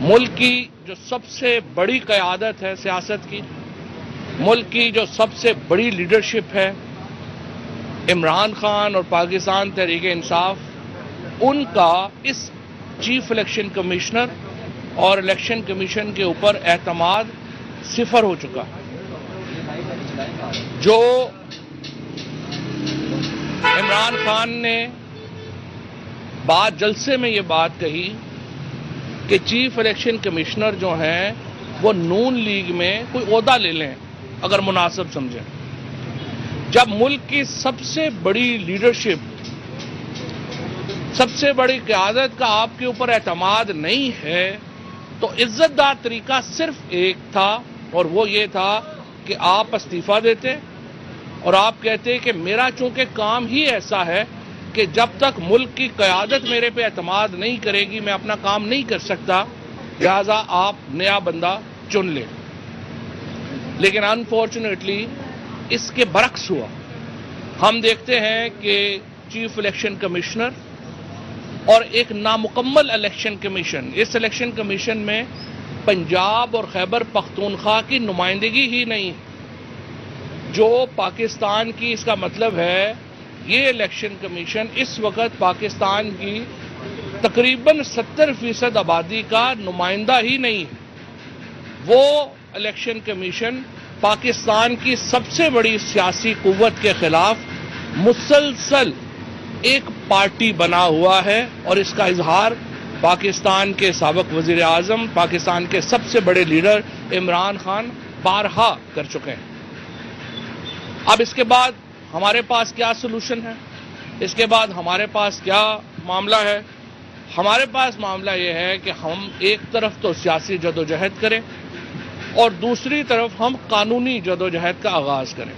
ملک کی جو سب سے بڑی قیادت ہے سیاست کی، ملک کی جو سب سے بڑی لیڈرشپ ہے عمران خان اور پاکستان تحریک انصاف، ان کا اس چیف الیکشن کمشنر اور الیکشن کمیشن کے اوپر اعتماد صفر ہو چکا ہے۔ جو عمران خان نے جلسے میں یہ بات کہی کہ چیف الیکشن کمشنر جو ہیں وہ نون لیگ میں کوئی عہدہ لے لیں اگر مناسب سمجھیں۔ جب ملک کی سب سے بڑی لیڈرشپ، سب سے بڑی قیادت کا آپ کے اوپر اعتماد نہیں ہے تو عزت دار طریقہ صرف ایک تھا، اور وہ یہ تھا کہ آپ استعفیٰ دیتے اور آپ کہتے کہ میرا چونکہ کام ہی ایسا ہے کہ جب تک ملک کی قیادت میرے پہ اعتماد نہیں کرے گی میں اپنا کام نہیں کر سکتا، لہذا آپ نیا بندہ چن لیں۔ لیکن انفارچونیٹلی اس کے برعکس ہوا۔ ہم دیکھتے ہیں کہ چیف الیکشن کمشنر اور ایک نامکمل الیکشن کمیشن، اس الیکشن کمیشن میں پنجاب اور خیبر پختونخوا کی نمائندگی ہی نہیں، جو پاکستان کی، اس کا مطلب ہے یہ الیکشن کمیشن اس وقت پاکستان کی تقریباً 70% آبادی کا نمائندہ ہی نہیں ہے۔ وہ الیکشن کمیشن پاکستان کی سب سے بڑی سیاسی قوت کے خلاف مسلسل ایک پارٹی بنا ہوا ہے، اور اس کا اظہار پاکستان کے سابق وزیر اعظم، پاکستان کے سب سے بڑے لیڈر عمران خان بارہا کر چکے ہیں۔ اب اس کے بعد ہمارے پاس کیا سلوشن ہے؟ اس کے بعد ہمارے پاس کیا معاملہ ہے؟ ہمارے پاس معاملہ یہ ہے کہ ہم ایک طرف تو سیاسی جدوجہد کریں اور دوسری طرف ہم قانونی جدوجہد کا آغاز کریں۔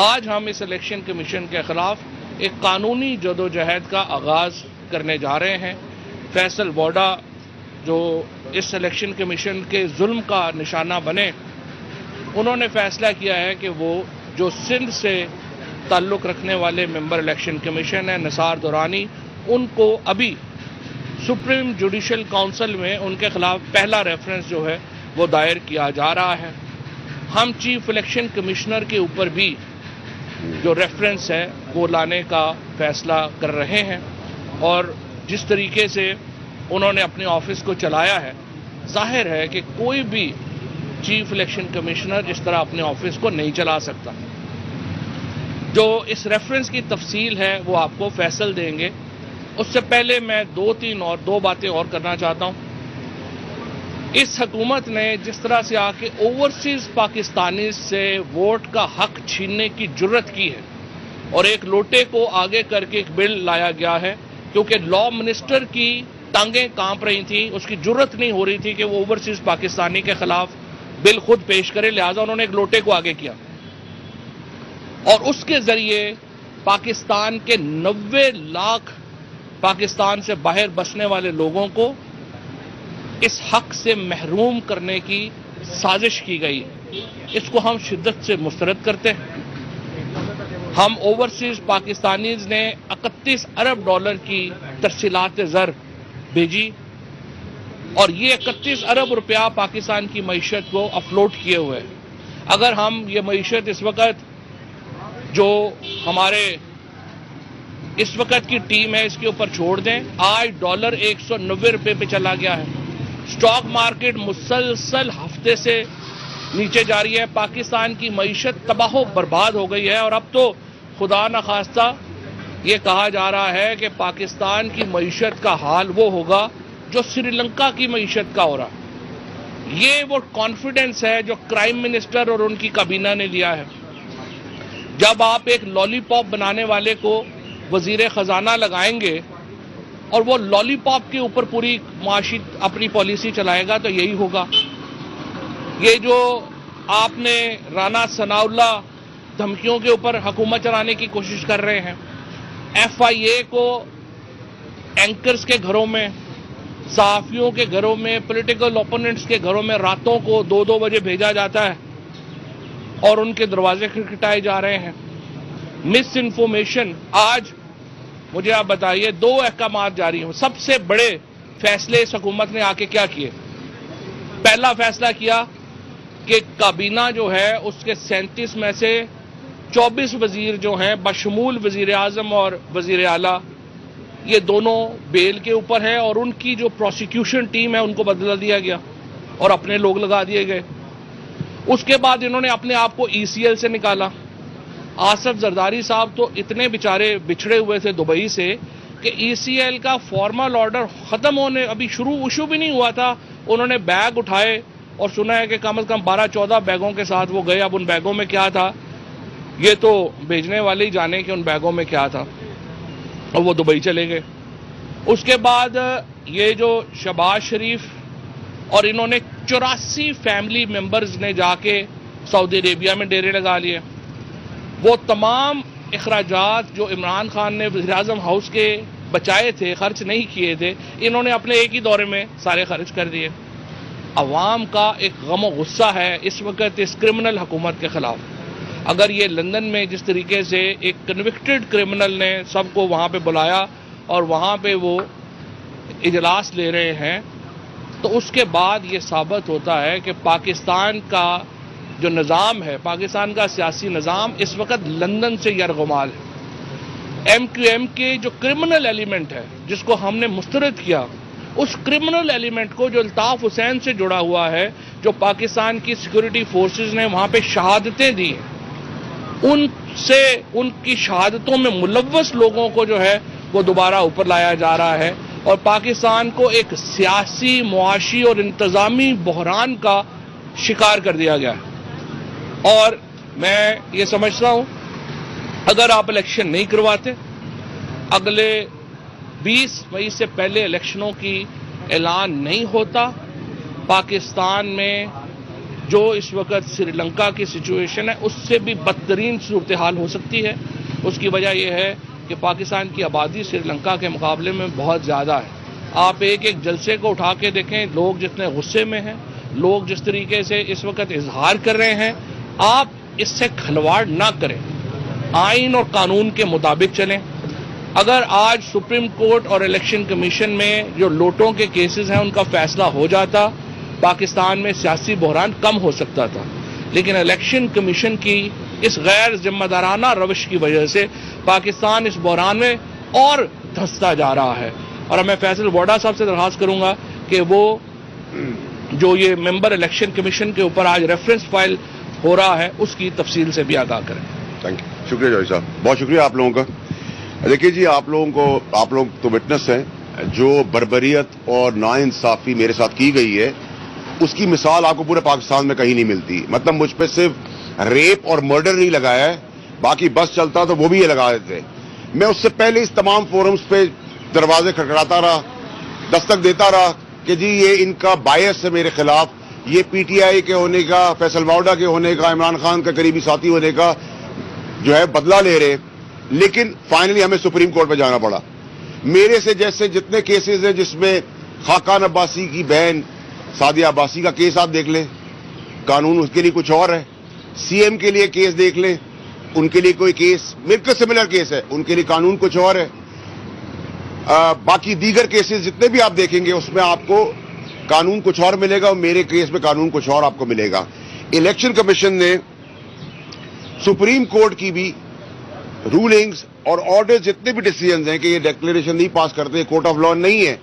آج ہم اس الیکشن کمیشن کے خلاف ایک قانونی جدوجہد کا آغاز کرنے جا رہے ہیں۔ فیصل ووڈا جو اس الیکشن کمیشن کے ظلم کا نشانہ بنے، انہوں نے فیصلہ کیا ہے کہ وہ جو سندھ سے تعلق رکھنے والے ممبر الیکشن کمیشن ہیں نثار دورانی، ان کو ابھی سپریم جوڈیشل کونسل میں ان کے خلاف پہلا ریفرنس جو ہے وہ دائر کیا جا رہا ہے۔ ہم چیف الیکشن کمشنر کے اوپر بھی جو ریفرنس ہے وہ لانے کا فیصلہ کر رہے ہیں، اور جس طریقے سے انہوں نے اپنے آفس کو چلایا ہے، ظاہر ہے کہ کوئی بھی چیف الیکشن کمشنر اس طرح اپنے آفس کو نہیں چلا سکتا۔ جو اس ریفرنس کی تفصیل ہے وہ آپ کو فیصل دیں گے۔ اس سے پہلے میں دو باتیں اور کرنا چاہتا ہوں۔ اس حکومت نے جس طرح سے آ کے اوورسیز پاکستانی سے ووٹ کا حق چھیننے کی جرت کی ہے، اور ایک لوٹے کو آگے کر کے ایک بل لایا گیا ہے، کیونکہ لا منسٹر کی ٹانگیں کانپ رہی تھیں، اس کی جرت نہیں ہو رہی تھی کہ وہ اوورسیز پاکستانی کے خلاف بل خود پیش کرے، لہذا انہوں نے ایک لوٹے کو آگے کیا، اور اس کے ذریعے پاکستان کے 90 لاکھ پاکستان سے باہر بسنے والے لوگوں کو اس حق سے محروم کرنے کی سازش کی گئی۔ اس کو ہم شدت سے مسترد کرتے ہیں۔ ہم اوورسیز پاکستانیز نے 31 ارب ڈالر کی ترسیلات زر بھیجی، اور یہ 31 ارب روپیہ پاکستان کی معیشت کو افلوٹ کیے ہوئے۔ اگر ہم یہ معیشت اس وقت جو ہمارے اس وقت کی ٹیم ہے اس کے اوپر چھوڑ دیں، آج ڈالر 190 روپے پہ چلا گیا ہے۔ سٹاک مارکیٹ مسلسل ہفتے سے نیچے جاری ہے، پاکستان کی معیشت تباہ و برباد ہو گئی ہے، اور اب تو خدا نخواستہ یہ کہا جا رہا ہے کہ پاکستان کی معیشت کا حال وہ ہوگا جو سری لنکا کی معیشت کا ہو رہا۔ یہ وہ کانفیڈنس ہے جو کرائم منسٹر اور ان کی کابینہ نے لیا ہے۔ جب آپ ایک لالی پاپ بنانے والے کو وزیر خزانہ لگائیں گے اور وہ لالی پاپ کے اوپر پوری معاشی اپنی پالیسی چلائے گا تو یہی ہوگا۔ یہ جو آپ نے رانا ثناء اللہ دھمکیوں کے اوپر حکومت چلانے کی کوشش کر رہے ہیں، ایف آئی اے کو اینکرز کے گھروں میں، صحافیوں کے گھروں میں، پولیٹیکل اوپوننٹس کے گھروں میں راتوں کو 2-2 بجے بھیجا جاتا ہے اور ان کے دروازے کھٹکھٹائے جا رہے ہیں۔ مس انفارمیشن، آج مجھے آپ بتائیے 2 احکامات جاری ہیں، سب سے بڑے فیصلے اس حکومت نے آ کے کیا کیے؟ پہلا فیصلہ کیا کہ کابینہ جو ہے اس کے 37 میں سے 24 وزیر جو ہیں بشمول وزیر اعظم اور وزیر اعلیٰ یہ دونوں بیل کے اوپر ہیں، اور ان کی جو پروسیکیوشن ٹیم ہے ان کو بدلا دیا گیا اور اپنے لوگ لگا دیے گئے۔ اس کے بعد انہوں نے اپنے آپ کو ECL سے نکالا۔ آصف زرداری صاحب تو اتنے بیچارے بچھڑے ہوئے تھے دبئی سے کہ ECL کا فارمل آرڈر ختم ہونے ابھی ایشو بھی نہیں ہوا تھا، انہوں نے بیگ اٹھائے اور سنا ہے کہ کم از کم 12-14 بیگوں کے ساتھ وہ گئے۔ اب ان بیگوں میں کیا تھا یہ تو بھیجنے والے ہی جانے کہ ان بیگوں میں کیا تھا، اور وہ دبئی چلے گئے۔ اس کے بعد یہ جو شہباز شریف اور انہوں نے 84 فیملی ممبرز نے جا کے سعودی عربیہ میں ڈیرے لگا لیے۔ وہ تمام اخراجات جو عمران خان نے وزیر اعظم ہاؤس کے بچائے تھے، خرچ نہیں کیے تھے، انہوں نے اپنے ایک ہی دورے میں سارے خرچ کر دیے۔ عوام کا ایک غم و غصہ ہے اس وقت اس کرمنل حکومت کے خلاف۔ اگر یہ لندن میں جس طریقے سے ایک کنوکٹڈ کرمنل نے سب کو وہاں پہ بلایا اور وہاں پہ وہ اجلاس لے رہے ہیں، تو اس کے بعد یہ ثابت ہوتا ہے کہ پاکستان کا جو نظام ہے، پاکستان کا سیاسی نظام اس وقت لندن سے یرغمال ہے۔ MQM کے جو کرمنل ایلیمنٹ ہے جس کو ہم نے مسترد کیا، اس کرمنل ایلیمنٹ کو جو الطاف حسین سے جڑا ہوا ہے، جو پاکستان کی سیکورٹی فورسز نے وہاں پہ شہادتیں دی، ان کی شہادتوں میں ملوث لوگوں کو جو ہے وہ دوبارہ اوپر لایا جا رہا ہے، اور پاکستان کو ایک سیاسی، معاشی اور انتظامی بحران کا شکار کر دیا گیا ہے۔ اور میں یہ سمجھتا ہوں اگر آپ الیکشن نہیں کرواتے، اگلے 20 مئی سے پہلے الیکشنوں کی اعلان نہیں ہوتا، پاکستان میں جو اس وقت سری لنکا کی سچویشن ہے اس سے بھی بدترین صورتحال ہو سکتی ہے۔ اس کی وجہ یہ ہے کہ پاکستان کی آبادی سری لنکا کے مقابلے میں بہت زیادہ ہے۔ آپ ایک ایک جلسے کو اٹھا کے دیکھیں، لوگ جتنے غصے میں ہیں، لوگ جس طریقے سے اس وقت اظہار کر رہے ہیں، آپ اس سے کھلواڑ نہ کریں، آئین اور قانون کے مطابق چلیں۔ اگر آج سپریم کورٹ اور الیکشن کمیشن میں جو لوٹوں کے کیسز ہیں ان کا فیصلہ ہو جاتا، پاکستان میں سیاسی بحران کم ہو سکتا تھا، لیکن الیکشن کمیشن کی اس غیر ذمہ دارانہ روش کی وجہ سے پاکستان اس بحران میں اور دھنستا جا رہا ہے۔ اور میں فیصل ووڈا صاحب سے درخواست کروں گا کہ وہ جو یہ ممبر الیکشن کمیشن کے اوپر آج ریفرنس فائل ہو رہا ہے اس کی تفصیل سے بھی آگاہ کریں۔ تھینک یو، شکریہ جوہری صاحب، بہت شکریہ آپ لوگوں کا۔ دیکھیے جی، آپ لوگ تو وٹنس ہیں، جو بربریت اور ناانصافی میرے ساتھ کی گئی ہے اس کی مثال آپ کو پورے پاکستان میں کہیں نہیں ملتی۔ مطلب مجھ پہ صرف ریپ اور مرڈر نہیں لگایا ہے، باقی بس چلتا تو وہ بھی یہ لگا دیتے۔ میں اس سے پہلے اس تمام فورمز پہ دروازے کھٹکھٹاتا رہا، دستک دیتا رہا کہ جی یہ ان کا بائس ہے میرے خلاف، یہ PTI کے ہونے کا، فیصل ووڈا کے ہونے کا، عمران خان کا قریبی ساتھی ہونے کا جو ہے بدلہ لے رہے، لیکن فائنلی ہمیں سپریم کورٹ پہ جانا پڑا۔ میرے سے جیسے جتنے کیسز ہیں جس میں خاقان عباسی کی بہن سعدیہ عباسی کا کیس آپ دیکھ لیں، قانون اس کے لیے کچھ اور ہے، CM کے لیے کیس دیکھ لیں، ان کے لیے کوئی کیس بالکل سملر کیس ہے، ان کے لیے قانون کچھ اور ہے۔ باقی دیگر کیسز جتنے بھی آپ دیکھیں گے اس میں آپ کو قانون کچھ اور ملے گا، اور میرے کیس میں قانون کچھ اور آپ کو ملے گا۔ الیکشن کمیشن نے سپریم کورٹ کی بھی رولنگز اور آرڈر جتنے بھی ڈیسیژنز ہیں کہ یہ ڈیکلیریشن نہیں پاس کرتے، کورٹ آف لا نہیں ہے،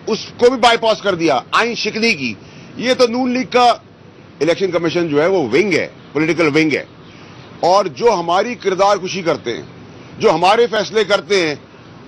اس کو بھی بائی پاس کر دیا، آئین شکنی کی۔ یہ تو نون لیگ کا الیکشن کمیشن جو ہے وہ ونگ ہے، پولیٹیکل ونگ ہے، اور جو ہماری کردار کشی کرتے ہیں، جو ہمارے فیصلے کرتے ہیں،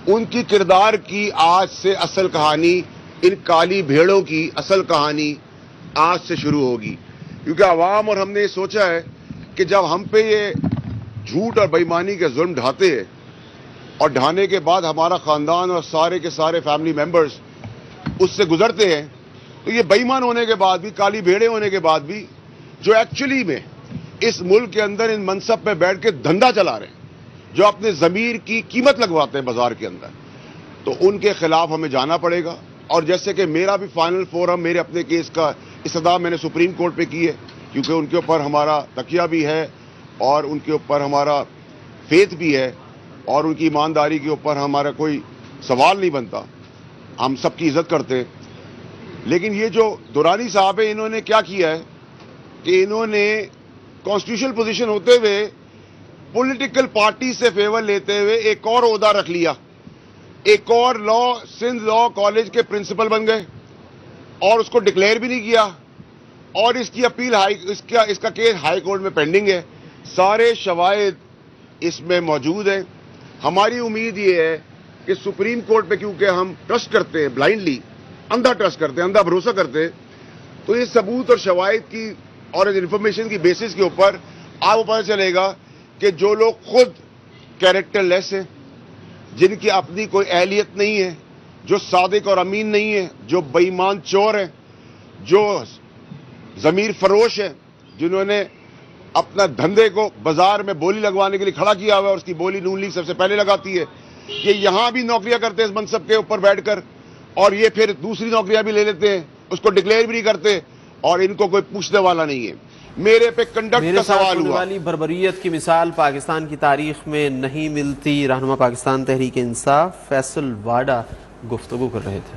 ان کی کردار کی آج سے اصل کہانی، ان کالی بھیڑوں کی اصل کہانی آج سے شروع ہوگی۔ کیونکہ عوام اور ہم نے یہ سوچا ہے کہ جب ہم پہ یہ جھوٹ اور بےایمانی کے ظلم ڈھاتے ہیں، اور ڈھانے کے بعد ہمارا خاندان اور سارے کے سارے فیملی ممبرز اس سے گزرتے ہیں، تو یہ بے ایمان ہونے کے بعد بھی، کالی بھیڑے ہونے کے بعد بھی، جو ایکچولی میں اس ملک کے اندر ان منصب پہ بیٹھ کے دھندا چلا رہے ہیں، جو اپنے ضمیر کی قیمت لگواتے ہیں بازار کے اندر، تو ان کے خلاف ہمیں جانا پڑے گا۔ اور جیسے کہ میرا بھی فائنل فورم میرے اپنے کیس کا استدعا میں نے سپریم کورٹ پہ کی ہے، کیونکہ ان کے اوپر ہمارا تکیہ بھی ہے اور ان کے اوپر ہمارا فیتھ بھی ہے، اور ان کی ایمانداری کے اوپر ہمارا کوئی سوال نہیں بنتا، ہم سب کی عزت کرتے ہیں۔ لیکن یہ جو دورانی صاحب ہیں انہوں نے کیا کیا ہے کہ انہوں نے کانسٹیٹیوشنل پوزیشن ہوتے ہوئے پولیٹیکل پارٹی سے فیور لیتے ہوئے ایک اور عہدہ رکھ لیا, ایک اور سندھ لا کالج کے پرنسپل بن گئے اور اس کو ڈکلیئر بھی نہیں کیا, اور اس کی اپیل اس کا کیس ہائی کورٹ میں پینڈنگ ہے. سارے شواہد اس میں موجود ہیں. ہماری امید یہ ہے کہ سپریم کورٹ پہ کیونکہ ہم ٹرسٹ کرتے ہیں, بلائنڈلی اندھا ٹرسٹ کرتے ہیں, اندھا بھروسہ کرتے ہیں, تو یہ ثبوت اور شواہد کی اور انفارمیشن کی بیسس کے اوپر آپ کو پتہ چلے گا کہ جو لوگ خود کیریکٹر لیس ہیں, جن کی اپنی کوئی اہلیت نہیں ہے, جو صادق اور امین نہیں ہے, جو بے ایمان چور ہیں, جو ضمیر فروش ہیں, جنہوں نے اپنا دھندے کو بازار میں بولی لگوانے کے لیے کھڑا کیا ہوا ہے اور اس کی بولی نون لیگ سب سے پہلے لگاتی ہے, یہ یہاں بھی نوکریاں کرتے ہیں اس منصب کے اوپر بیٹھ کر, اور یہ پھر دوسری نوکریاں بھی لے لیتے ہیں, اس کو ڈکلیئر بھی نہیں کرتے, اور ان کو کوئی پوچھنے والا نہیں ہے. میرے پہ کنڈکٹ کا سوال ہوا. والی بربریت کی مثال پاکستان کی تاریخ میں نہیں ملتی. رہنما پاکستان تحریک انصاف فیصل واڈا گفتگو کر رہے تھے.